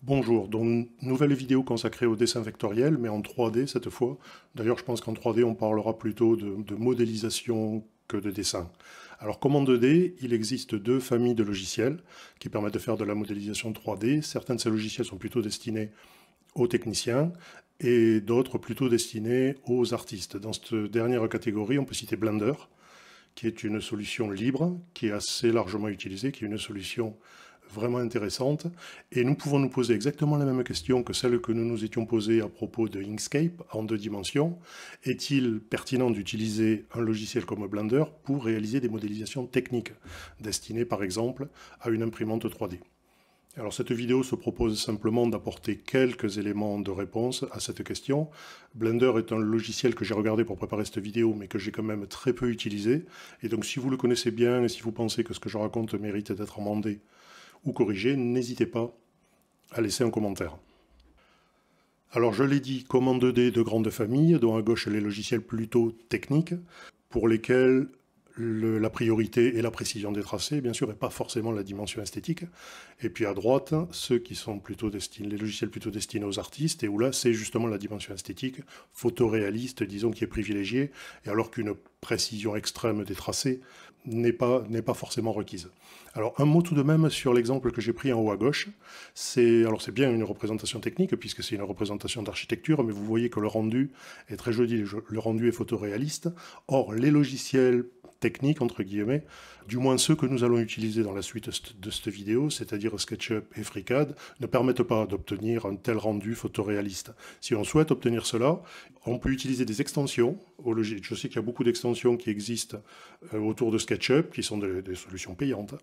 Bonjour, donc nouvelle vidéo consacrée au dessin vectoriel, mais en 3D cette fois. D'ailleurs, je pense qu'en 3D, on parlera plutôt de modélisation que de dessin. Alors, comme en 2D, il existe deux familles de logiciels qui permettent de faire de la modélisation 3D. Certains de ces logiciels sont plutôt destinés aux techniciens et d'autres plutôt destinés aux artistes. Dans cette dernière catégorie, on peut citer Blender, qui est une solution libre, qui est assez largement utilisée, qui est une solution vraiment intéressante. Et nous pouvons nous poser exactement la même question que celle que nous nous étions posées à propos de Inkscape en 2 dimensions. Est-il pertinent d'utiliser un logiciel comme Blender pour réaliser des modélisations techniques, destinées par exemple à une imprimante 3D? Alors cette vidéo se propose simplement d'apporter quelques éléments de réponse à cette question. Blender est un logiciel que j'ai regardé pour préparer cette vidéo, mais que j'ai quand même très peu utilisé. Et donc si vous le connaissez bien et si vous pensez que ce que je raconte mérite d'être amendé ou corriger, n'hésitez pas à laisser un commentaire. Alors je l'ai dit, comme en 2D de grandes familles, dont à gauche les logiciels plutôt techniques, pour lesquels la priorité est la précision des tracés, bien sûr, et pas forcément la dimension esthétique. Et puis à droite, ceux qui sont plutôt destinés, les logiciels plutôt destinés aux artistes, et où là, c'est justement la dimension esthétique, photoréaliste, disons, qui est privilégiée, et alors qu'une précision extrême des tracés n'est pas forcément requise. Alors un mot tout de même sur l'exemple que j'ai pris en haut à gauche. C'est bien une représentation technique, puisque c'est une représentation d'architecture, mais vous voyez que le rendu est très joli, le rendu est photoréaliste. Or, les logiciels techniques, entre guillemets, du moins ceux que nous allons utiliser dans la suite de cette vidéo, c'est-à-dire SketchUp et FreeCAD, ne permettent pas d'obtenir un tel rendu photoréaliste. Si on souhaite obtenir cela, on peut utiliser des extensions au logiciel. Je sais qu'il y a beaucoup d'extensions qui existent autour de SketchUp, qui sont des solutions payantes,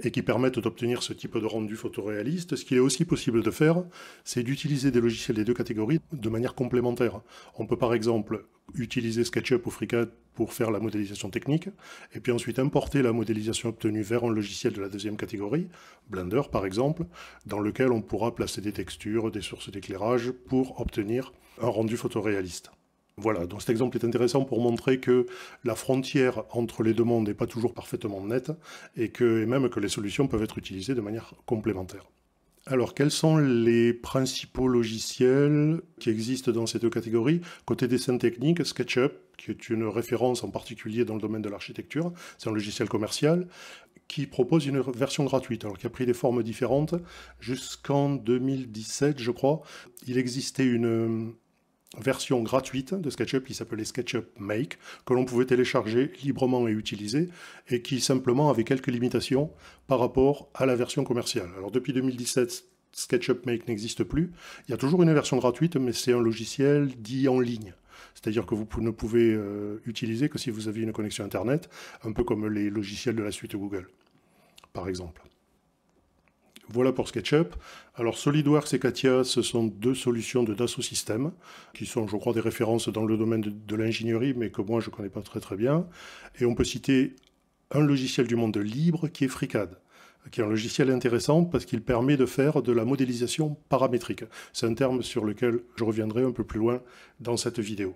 et qui permettent d'obtenir ce type de rendu photoréaliste. Ce qu'il est aussi possible de faire, c'est d'utiliser des logiciels des deux catégories de manière complémentaire. On peut par exemple utiliser SketchUp ou FreeCAD pour faire la modélisation technique, et puis ensuite importer la modélisation obtenue vers un logiciel de la deuxième catégorie, Blender par exemple, dans lequel on pourra placer des textures, des sources d'éclairage pour obtenir un rendu photoréaliste. Voilà, donc cet exemple est intéressant pour montrer que la frontière entre les deux mondes n'est pas toujours parfaitement nette, et même que les solutions peuvent être utilisées de manière complémentaire. Alors, quels sont les principaux logiciels qui existent dans ces deux catégories? Côté dessin technique, SketchUp, qui est une référence en particulier dans le domaine de l'architecture, c'est un logiciel commercial qui propose une version gratuite, alors qui a pris des formes différentes. Jusqu'en 2017, je crois, il existait une version gratuite de SketchUp qui s'appelait SketchUp Make, que l'on pouvait télécharger librement et utiliser, et qui simplement avait quelques limitations par rapport à la version commerciale. Alors depuis 2017, SketchUp Make n'existe plus. Il y a toujours une version gratuite, mais c'est un logiciel dit en ligne. C'est-à-dire que vous ne pouvez utiliser que si vous avez une connexion Internet, un peu comme les logiciels de la suite Google, par exemple. Voilà pour SketchUp. Alors SolidWorks et CATIA, ce sont deux solutions de Dassault Systèmes, qui sont, je crois, des références dans le domaine de l'ingénierie, mais que moi je ne connais pas très bien. Et on peut citer un logiciel du monde libre qui est FreeCAD, qui est un logiciel intéressant parce qu'il permet de faire de la modélisation paramétrique. C'est un terme sur lequel je reviendrai un peu plus loin dans cette vidéo.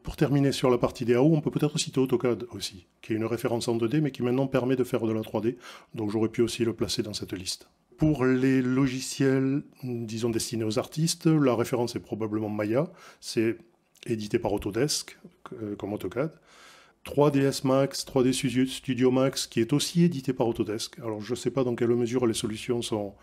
Pour terminer sur la partie DAO, on peut peut-être citer AutoCAD aussi, qui est une référence en 2D, mais qui maintenant permet de faire de la 3D, donc j'aurais pu aussi le placer dans cette liste. Pour les logiciels, disons, destinés aux artistes, la référence est probablement Maya, c'est édité par Autodesk, comme AutoCAD. 3ds Max, 3D Studio Max, qui est aussi édité par Autodesk. Alors je ne sais pas dans quelle mesure les solutions sont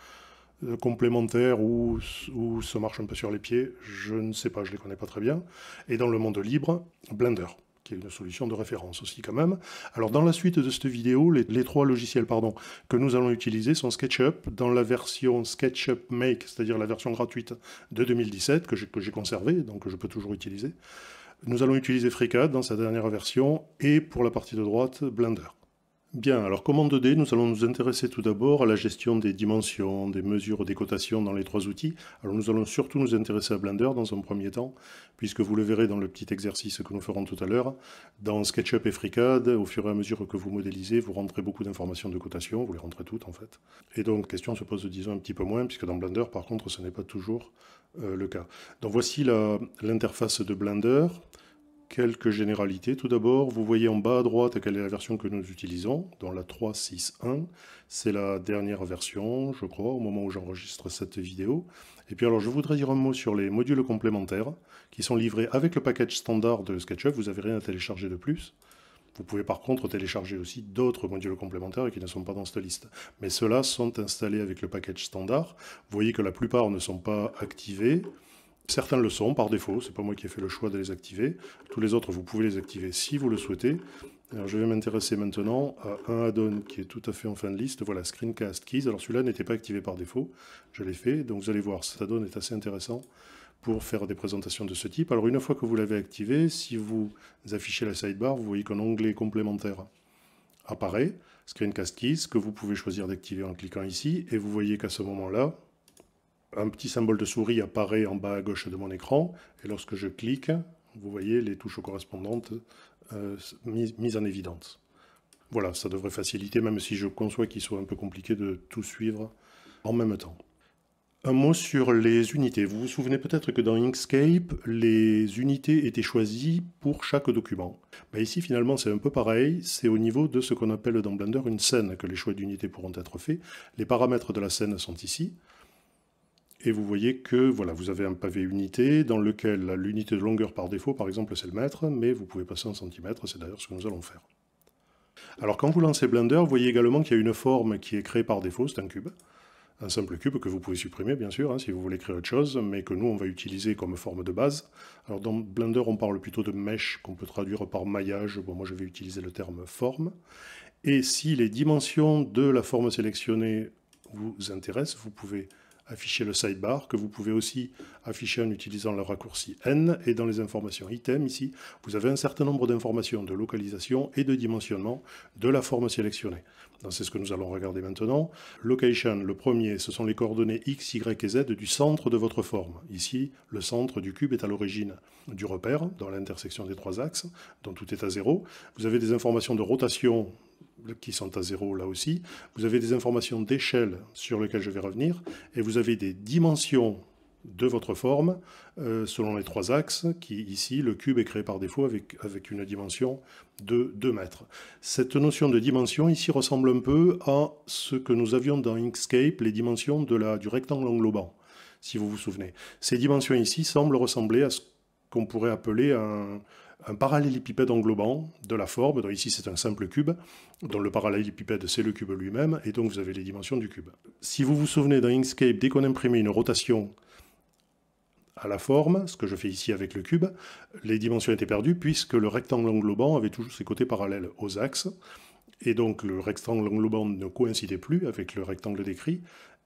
complémentaires ou se marchent un peu sur les pieds, je ne sais pas, je ne les connais pas très bien. Et dans le monde libre, Blender, qui est une solution de référence aussi quand même. Alors dans la suite de cette vidéo, les trois logiciels que nous allons utiliser sont SketchUp dans la version SketchUp Make, c'est-à-dire la version gratuite de 2017, que j'ai conservée, donc que je peux toujours utiliser. Nous allons utiliser FreeCAD dans sa dernière version, et pour la partie de droite, Blender. Bien, alors comme en 2D, nous allons nous intéresser tout d'abord à la gestion des dimensions, des mesures, des cotations dans les trois outils. Alors nous allons surtout nous intéresser à Blender dans un premier temps, puisque vous le verrez dans le petit exercice que nous ferons tout à l'heure. Dans SketchUp et FreeCAD, au fur et à mesure que vous modélisez, vous rentrez beaucoup d'informations de cotation, vous les rentrez toutes en fait. Et donc, la question se pose, disons, un petit peu moins, puisque dans Blender, par contre, ce n'est pas toujours le cas. Donc voici l'interface de Blender. Quelques généralités. Tout d'abord, vous voyez en bas à droite quelle est la version que nous utilisons, dans la 3.6.1. C'est la dernière version, je crois, au moment où j'enregistre cette vidéo. Et puis alors, je voudrais dire un mot sur les modules complémentaires qui sont livrés avec le package standard de SketchUp. Vous n'avez rien à télécharger de plus. Vous pouvez par contre télécharger aussi d'autres modules complémentaires qui ne sont pas dans cette liste. Mais ceux-là sont installés avec le package standard. Vous voyez que la plupart ne sont pas activés. Certains le sont par défaut, c'est pas moi qui ai fait le choix de les activer. Tous les autres, vous pouvez les activer si vous le souhaitez. Alors, je vais m'intéresser maintenant à un add-on qui est tout à fait en fin de liste. Voilà, Screencast Keys. Alors celui-là n'était pas activé par défaut, je l'ai fait. Donc vous allez voir, cet add-on est assez intéressant pour faire des présentations de ce type. Alors une fois que vous l'avez activé, si vous affichez la sidebar, vous voyez qu'un onglet complémentaire apparaît, Screencast Keys, que vous pouvez choisir d'activer en cliquant ici. Et vous voyez qu'à ce moment-là, un petit symbole de souris apparaît en bas à gauche de mon écran, et lorsque je clique, vous voyez les touches correspondantes mises en évidence. Voilà, ça devrait faciliter, même si je conçois qu'il soit un peu compliqué de tout suivre en même temps. Un mot sur les unités. Vous vous souvenez peut-être que dans Inkscape, les unités étaient choisies pour chaque document. Ben ici, finalement, c'est un peu pareil. C'est au niveau de ce qu'on appelle dans Blender une scène que les choix d'unités pourront être faits. Les paramètres de la scène sont ici. Et vous voyez que voilà, vous avez un pavé unité dans lequel l'unité de longueur par défaut, par exemple, c'est le mètre, mais vous pouvez passer en centimètres, c'est d'ailleurs ce que nous allons faire. Alors quand vous lancez Blender, vous voyez également qu'il y a une forme qui est créée par défaut, c'est un cube. Un simple cube que vous pouvez supprimer, bien sûr, hein, si vous voulez créer autre chose, mais que nous, on va utiliser comme forme de base. Alors dans Blender, on parle plutôt de mesh, qu'on peut traduire par maillage. Bon, moi, je vais utiliser le terme forme. Et si les dimensions de la forme sélectionnée vous intéressent, vous pouvez afficher le sidebar, que vous pouvez aussi afficher en utilisant le raccourci N, et dans les informations item, ici, vous avez un certain nombre d'informations de localisation et de dimensionnement de la forme sélectionnée. C'est ce que nous allons regarder maintenant. Location, le premier, ce sont les coordonnées X, Y et Z du centre de votre forme. Ici, le centre du cube est à l'origine du repère, dans l'intersection des trois axes, dont tout est à 0. Vous avez des informations de rotation qui sont à 0 là aussi. Vous avez des informations d'échelle sur lesquelles je vais revenir, et vous avez des dimensions de votre forme selon les trois axes, qui ici, le cube est créé par défaut avec une dimension de 2 mètres. Cette notion de dimension ici ressemble un peu à ce que nous avions dans Inkscape, les dimensions du rectangle englobant, si vous vous souvenez. Ces dimensions ici semblent ressembler à ce qu'on pourrait appeler un parallélépipède englobant de la forme. Donc ici, c'est un simple cube, dont le parallélépipède, c'est le cube lui-même, et donc vous avez les dimensions du cube. Si vous vous souvenez, dans Inkscape, dès qu'on imprimait une rotation à la forme, ce que je fais ici avec le cube, les dimensions étaient perdues, puisque le rectangle englobant avait toujours ses côtés parallèles aux axes, et donc le rectangle englobant ne coïncidait plus avec le rectangle décrit,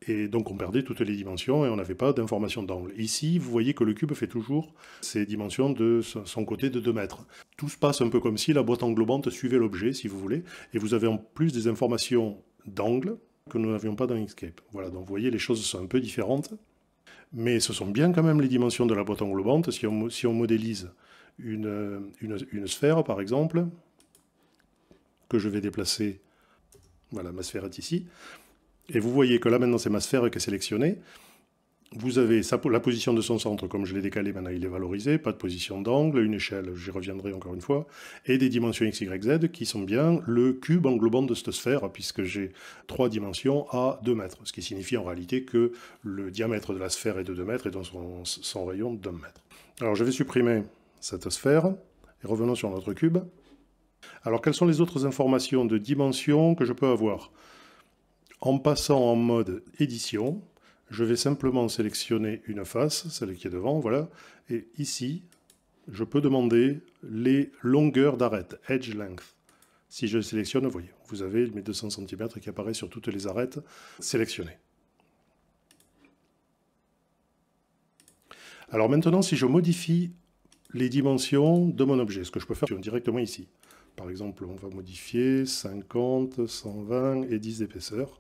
et donc on perdait toutes les dimensions et on n'avait pas d'information d'angle. Ici, vous voyez que le cube fait toujours ses dimensions de son côté de 2 mètres. Tout se passe un peu comme si la boîte englobante suivait l'objet, si vous voulez, et vous avez en plus des informations d'angle que nous n'avions pas dans Inkscape. Voilà, donc vous voyez, les choses sont un peu différentes, mais ce sont bien quand même les dimensions de la boîte englobante. Si on modélise une sphère, par exemple, que je vais déplacer, voilà, ma sphère est ici, et vous voyez que là, maintenant, c'est ma sphère qui est sélectionnée. Vous avez la position de son centre, comme je l'ai décalé, maintenant il est valorisé, pas de position d'angle, une échelle, j'y reviendrai encore une fois, et des dimensions x, y, z qui sont bien le cube englobant de cette sphère, puisque j'ai 3 dimensions à 2 mètres, ce qui signifie en réalité que le diamètre de la sphère est de 2 mètres et donc son rayon d'1 mètre. Alors je vais supprimer cette sphère, et revenons sur notre cube. Alors quelles sont les autres informations de dimension que je peux avoir? En passant en mode édition, je vais simplement sélectionner une face, celle qui est devant, voilà, et ici, je peux demander les longueurs d'arête, edge length. Si je sélectionne, vous voyez, vous avez mes 200 cm qui apparaissent sur toutes les arêtes sélectionnées. Alors maintenant, si je modifie les dimensions de mon objet, ce que je peux faire directement ici. Par exemple, on va modifier 50, 120 et 10 d'épaisseur.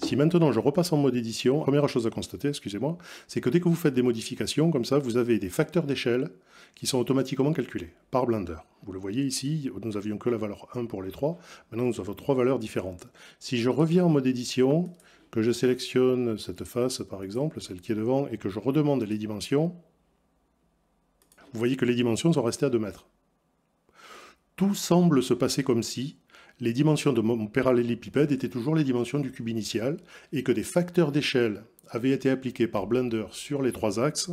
Si maintenant je repasse en mode édition, première chose à constater, excusez-moi, c'est que dès que vous faites des modifications comme ça, vous avez des facteurs d'échelle qui sont automatiquement calculés par Blender. Vous le voyez ici, nous n'avions que la valeur 1 pour les 3, maintenant nous avons 3 valeurs différentes. Si je reviens en mode édition, que je sélectionne cette face par exemple, celle qui est devant, et que je redemande les dimensions, vous voyez que les dimensions sont restées à 2 mètres. Tout semble se passer comme si les dimensions de mon parallélépipède étaient toujours les dimensions du cube initial et que des facteurs d'échelle avaient été appliqués par Blender sur les 3 axes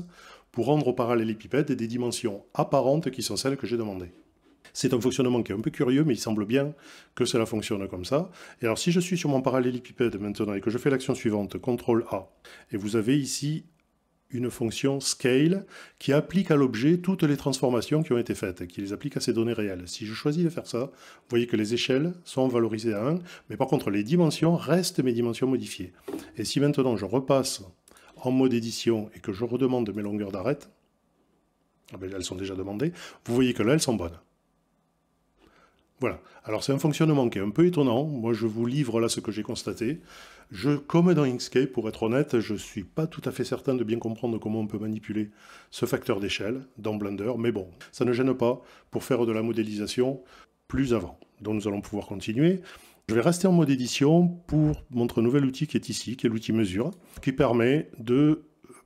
pour rendre au parallélépipède des dimensions apparentes qui sont celles que j'ai demandées. C'est un fonctionnement qui est un peu curieux, mais il semble bien que cela fonctionne comme ça. Et alors si je suis sur mon parallélépipède maintenant et que je fais l'action suivante, CTRL-A, et vous avez ici une fonction scale qui applique à l'objet toutes les transformations qui ont été faites, qui les applique à ces données réelles. Si je choisis de faire ça, vous voyez que les échelles sont valorisées à 1, mais par contre les dimensions restent mes dimensions modifiées. Et si maintenant je repasse en mode édition et que je redemande mes longueurs d'arête, elles sont déjà demandées, vous voyez que là elles sont bonnes. Voilà. Alors c'est un fonctionnement qui est un peu étonnant. Moi je vous livre là ce que j'ai constaté. Comme dans Inkscape, pour être honnête, je ne suis pas tout à fait certain de bien comprendre comment on peut manipuler ce facteur d'échelle dans Blender, mais bon, ça ne gêne pas pour faire de la modélisation plus avant. Donc nous allons pouvoir continuer. Je vais rester en mode édition pour montrer un nouvel outil qui est ici, qui est l'outil mesure, qui permet de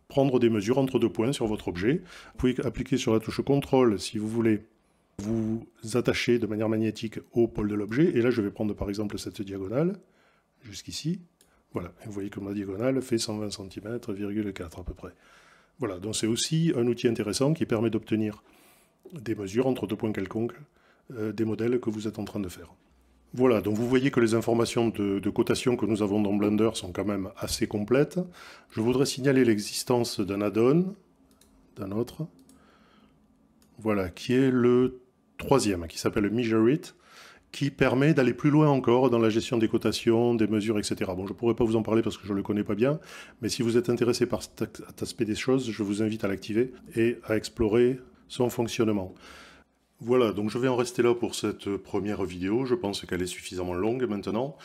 prendre des mesures entre 2 points sur votre objet. Vous pouvez appliquer sur la touche CTRL si vous voulez vous attacher de manière magnétique au pôle de l'objet. Et là, je vais prendre par exemple cette diagonale, jusqu'ici. Voilà, et vous voyez que ma diagonale fait 120 cm,4 à peu près. Voilà, donc c'est aussi un outil intéressant qui permet d'obtenir des mesures entre 2 points quelconques des modèles que vous êtes en train de faire. Voilà, donc vous voyez que les informations de cotation que nous avons dans Blender sont quand même assez complètes. Je voudrais signaler l'existence d'un add-on, d'un autre, voilà, qui est le 3e, qui s'appelle Measure It, qui permet d'aller plus loin encore dans la gestion des cotations, des mesures, etc. Bon, je ne pourrais pas vous en parler parce que je ne le connais pas bien, mais si vous êtes intéressé par cet aspect des choses, je vous invite à l'activer et à explorer son fonctionnement. Voilà, donc je vais en rester là pour cette première vidéo. Je pense qu'elle est suffisamment longue maintenant.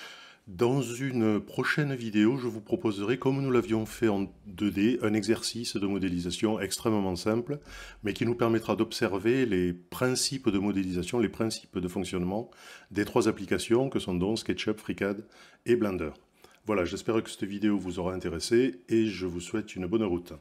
Dans une prochaine vidéo, je vous proposerai, comme nous l'avions fait en 2D, un exercice de modélisation extrêmement simple, mais qui nous permettra d'observer les principes de modélisation, les principes de fonctionnement des 3 applications que sont donc SketchUp, FreeCAD et Blender. Voilà, j'espère que cette vidéo vous aura intéressé et je vous souhaite une bonne route.